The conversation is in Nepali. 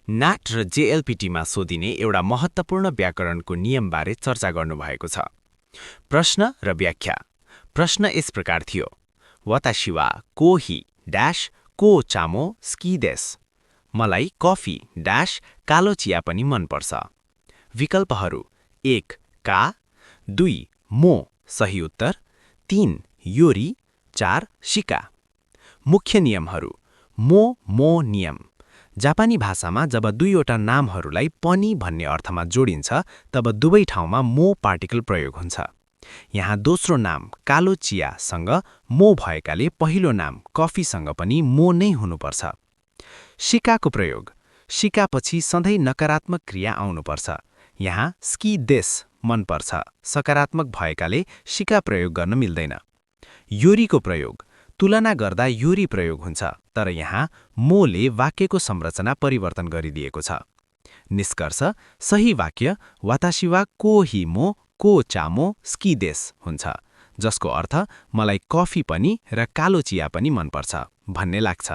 नाट र जेएलपिटीमा सोधिने एउटा महत्त्वपूर्ण व्याकरणको नियमबारे चर्चा गर्नुभएको छ। प्रश्न र व्याख्या। प्रश्न यस प्रकार थियो, वताशी वा कोही ड्याश को चामो स्की देस। मलाई कफी ड्याश कालो चिया पनि मनपर्छ। विकल्पहरू 1 का, 2 मो सही उत्तर, 3 योरी, 4 शिका। मुख्य नियमहरू। मो नियम। जापानी भाषामा जब दुईवटा नामहरूलाई पनि भन्ने अर्थमा जोडिन्छ तब दुवै ठाउँमा मो पार्टिकल प्रयोग हुन्छ। यहाँ दोस्रो नाम कालो चियासँग मो भएकाले पहिलो नाम कफीसँग पनि मो नै हुनुपर्छ। शिकाको प्रयोग। शिकापछि सधैँ नकारात्मक क्रिया आउनुपर्छ। यहाँ स्की देश मनपर्छ सकारात्मक भएकाले शिका प्रयोग गर्न मिल्दैन। योरीको प्रयोग। तुलना गर्दा योरी प्रयोग हुन्छ, तर यहाँ मोले वाक्यको संरचना परिवर्तन गरिदिएको छ। निष्कर्ष, सही वाक्य वाताशी वा कोही मो को चामो स्की देस हुन्छ, जसको अर्थ मलाई कफी पनि र कालो चिया पनि मनपर्छ भन्ने लाग्छ।